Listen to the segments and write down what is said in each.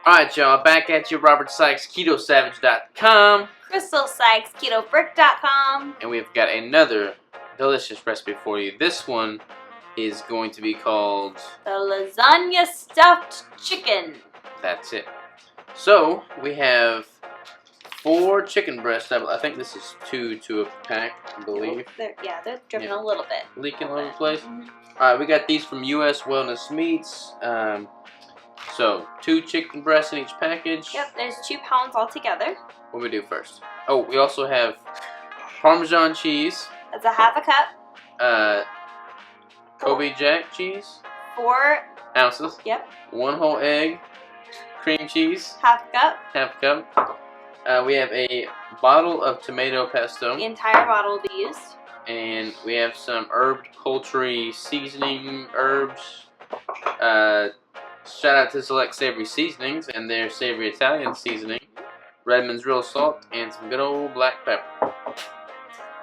Alright, y'all, back at you, Robert Sykes, KetoSavage.com. Crystal Sykes, KetoBrick.com. And we've got another delicious recipe for you. This one is going to be called The Lasagna Stuffed Chicken. That's it. So, we have 4 chicken breasts. I think this is 2 to a pack, I believe. They're dripping a little bit. Leaking all over the place. Alright, we got these from U.S. Wellness Meats. So, 2 chicken breasts in each package. Yep, there's 2 pounds altogether. What do we do first? Oh, we also have Parmesan cheese. That's a half a cup. Kobe Jack cheese. 4 ounces. Yep. 1 whole egg. Cream cheese. Half a cup. Half a cup. We have a bottle of tomato pesto. The entire bottle will be used. And we have some herbed poultry seasoning herbs. Shout out to Select Savory Seasonings and their Savory Italian seasoning. Redmond's Real Salt and some good old black pepper.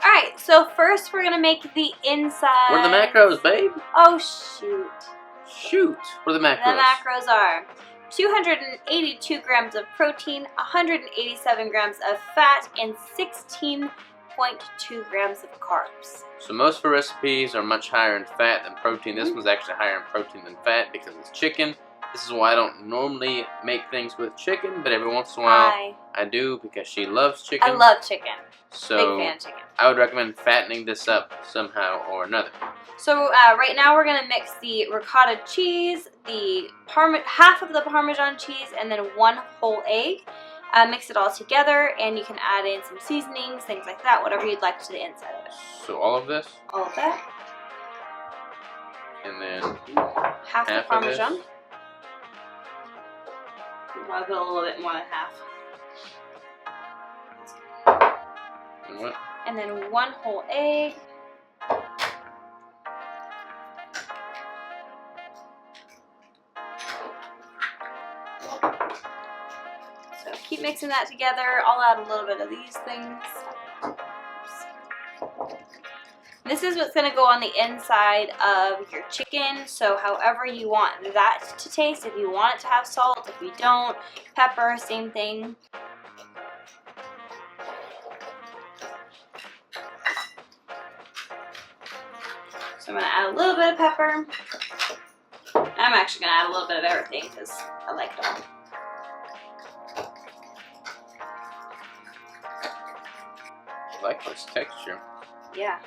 Alright, so first we're going to make the inside. What are the macros, babe? Oh, shoot. Shoot. What are the macros? The macros are 282 grams of protein, 187 grams of fat, and 16.2 grams of carbs. So most of our recipes are much higher in fat than protein. This one's actually higher in protein than fat because it's chicken. This is why I don't normally make things with chicken, but every once in a while I do because she loves chicken. I love chicken. So big fan of chicken. I would recommend fattening this up somehow or another. So right now we're going to mix the ricotta cheese, the half of the Parmesan cheese, and then 1 whole egg. Mix it all together, and you can add in some seasonings, things like that, whatever you'd like to the inside of it. So all of this? All of that. And then half the Parmesan. Of this. I'll go a little bit more than half. And what? And then 1 whole egg. So keep mixing that together. I'll add a little bit of these things. This is what's going to go on the inside of your chicken, so however you want that to taste. If you want it to have salt, if you don't, pepper, same thing. So I'm going to add a little bit of pepper. I'm actually going to add a little bit of everything because I like it all. I like this texture. Yeah.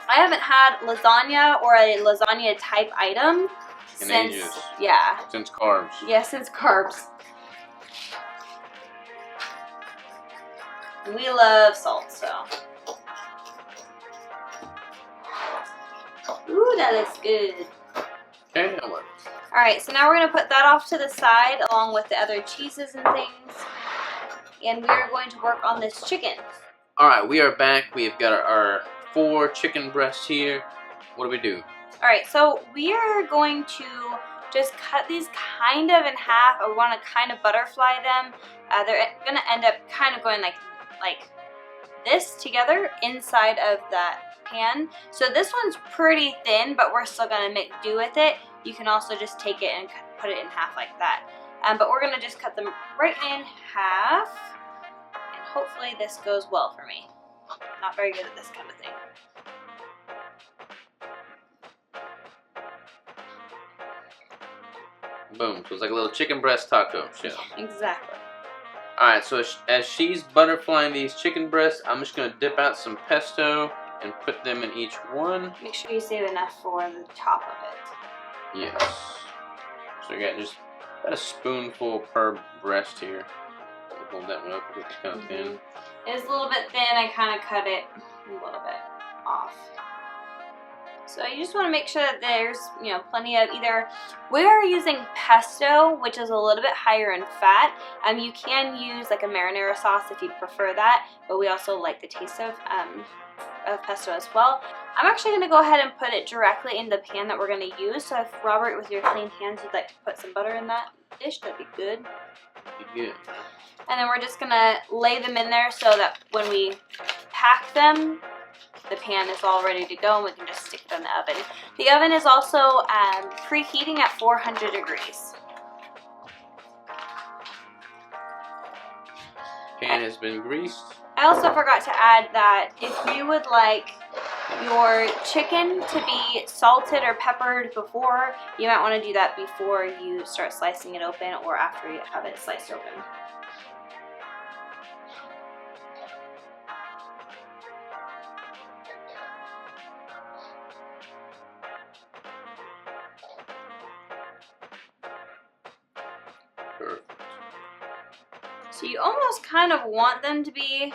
I haven't had lasagna or a lasagna type item in since ages. Yeah. Since carbs. Yeah, since carbs. We love salt, so. Ooh, that looks good. Okay, now what? Alright, so now we're going to put that off to the side along with the other cheeses and things. And we are going to work on this chicken. Alright, we are back. We've got our 4 chicken breasts here. What do we do? Alright, so we are going to just cut these kind of in half. I want to kind of butterfly them. They're going to end up kind of going like this together inside of that pan. So this one's pretty thin, but we're still going to make do with it. You can also just take it and put it in half like that. But we're going to just cut them right in half. And hopefully this goes well for me. Not very good at this kind of thing. Boom. So it's like a little chicken breast taco shell. Exactly. Alright, so as she's butterflying these chicken breasts, I'm just going to dip out some pesto and put them in each one. Make sure you save enough for the top of it. Yes. So we got just about a spoonful per breast here. Hold that one up because it's kind of thin. It is a little bit thin. I kind of cut it a little bit off. So you just want to make sure that there's, plenty of either. We're using pesto, which is a little bit higher in fat. You can use like a marinara sauce if you prefer that, but we also like the taste of pesto as well. I'm actually going to go ahead and put it directly in the pan that we're going to use. So if Robert, with your clean hands, would like to put some butter in that dish, that'd be good. Be good. And then we're just going to lay them in there so that when we pack them, the pan is all ready to go and we can just stick it in the oven. The oven is also preheating at 400 degrees. pan has been greased. I also forgot to add that if you would like your chicken to be salted or peppered before, you might want to do that before you start slicing it open or after you have it sliced open. Perfect. So you almost kind of want them to be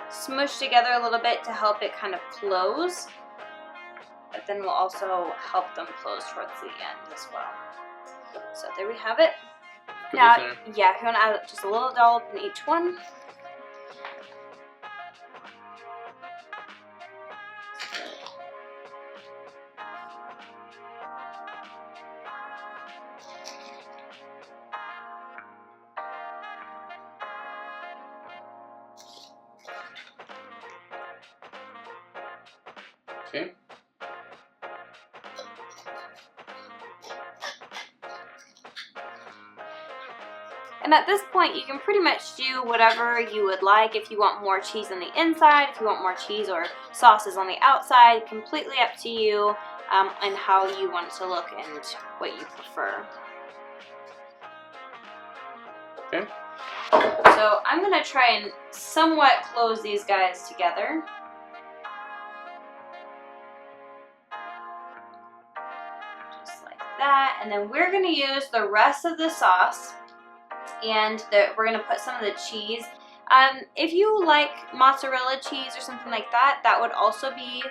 smushed together a little bit to help it kind of close, but then we'll also help them close towards the end as well. So there we have it. Now, yeah, if you want to add just a little dollop in each one. Okay. And at this point, you can pretty much do whatever you would like. If you want more cheese on the inside, if you want more cheese or sauces on the outside, completely up to you and how you want it to look and what you prefer. Okay. So I'm going to try and somewhat close these guys together. Just like that. And then we're going to use the rest of the sauce. And we're going to put some of the cheese. If you like mozzarella cheese or something like that, that would also be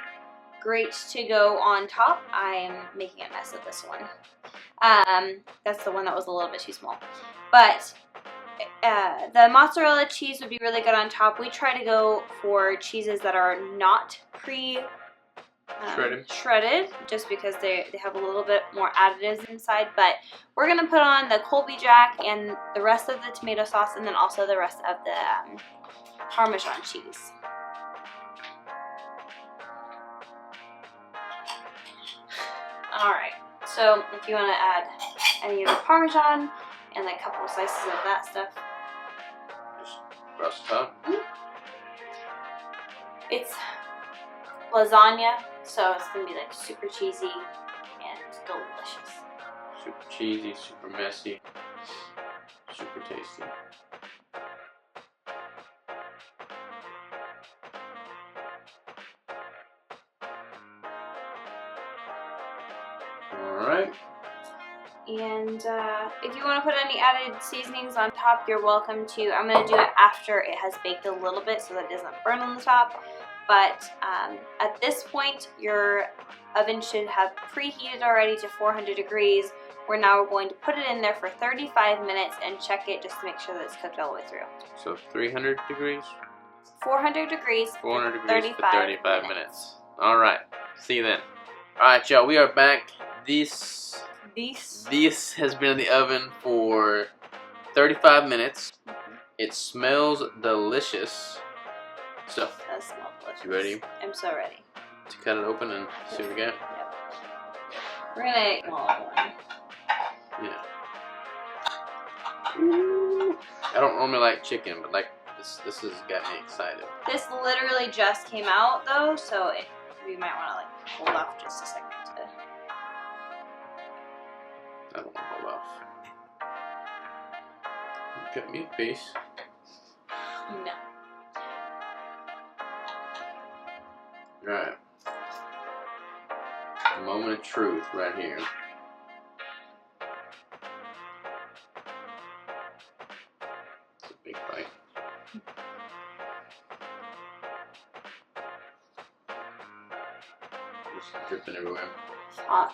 great to go on top. I'm making a mess of this one. That's the one that was a little bit too small. But the mozzarella cheese would be really good on top. We try to go for cheeses that are not shredded, just because they have a little bit more additives inside. But we're going to put on the Colby Jack and the rest of the tomato sauce, and then also the rest of the Parmesan cheese. Alright, so if you want to add any of the Parmesan and a couple of slices of that stuff. Just across the top. It's lasagna, so it's going to be like super cheesy and delicious. Super cheesy, super messy, super tasty. Alright. And if you want to put any added seasonings on top, you're welcome to. I'm going to do it after it has baked a little bit so that it doesn't burn on the top. But at this point, your oven should have preheated already to 400 degrees. We're now going to put it in there for 35 minutes and check it just to make sure that it's cooked all the way through. So 300 degrees? 400 degrees. 400 degrees for 35 minutes. Alright, see you then. Alright, y'all, we are back. This has been in the oven for 35 minutes. It smells delicious. So, it does smell delicious. You ready? I'm so ready. To cut it open and see what we got? Yep. We're gonna eat all of one. Yeah. Ooh. I don't normally like chicken, but like this has got me excited. This literally just came out though, so we might want to like hold off just a second. I don't want to hold off. Cut me a piece. No. Right. Moment of truth right here. It's a big bite. Just dripping everywhere. It's hot.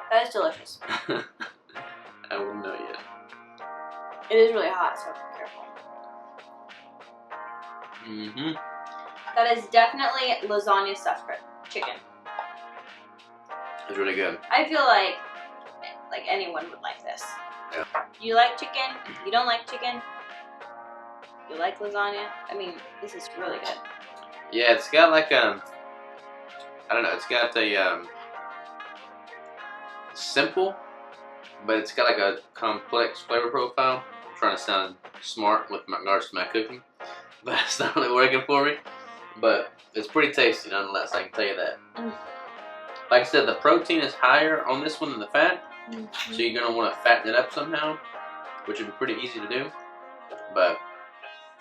That is delicious. I wouldn't know yet. It is really hot, so be careful. Mm-hmm. That is definitely lasagna stuffed chicken. It's really good. I feel like anyone would like this. Yeah. You like chicken? You don't like chicken? You like lasagna? I mean, this is really good. Yeah, it's got like I don't know. It's got a simple but it's got like a complex flavor profile. I'm trying to sound smart with regards to my cooking, but it's not really working for me. But it's pretty tasty nonetheless, I can tell you that. Like I said, the protein is higher on this one than the fat, so you're going to want to fatten it up somehow, which would be pretty easy to do. But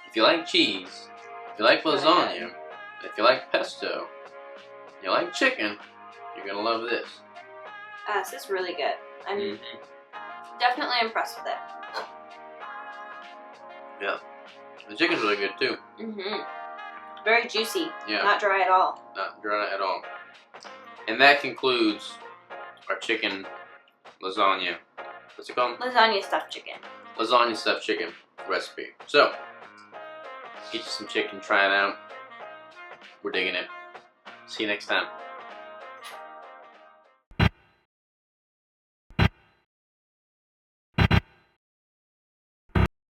if you like cheese, if you like lasagna, if you like pesto, you like chicken, you're going to love this. This is really good. I'm definitely impressed with it. Yeah. The chicken's really good too. Very juicy. Yeah. Not dry at all. Not dry at all. And that concludes our chicken lasagna. What's it called? Lasagna stuffed chicken. Lasagna stuffed chicken recipe. So, get you some chicken, try it out. We're digging it. See you next time.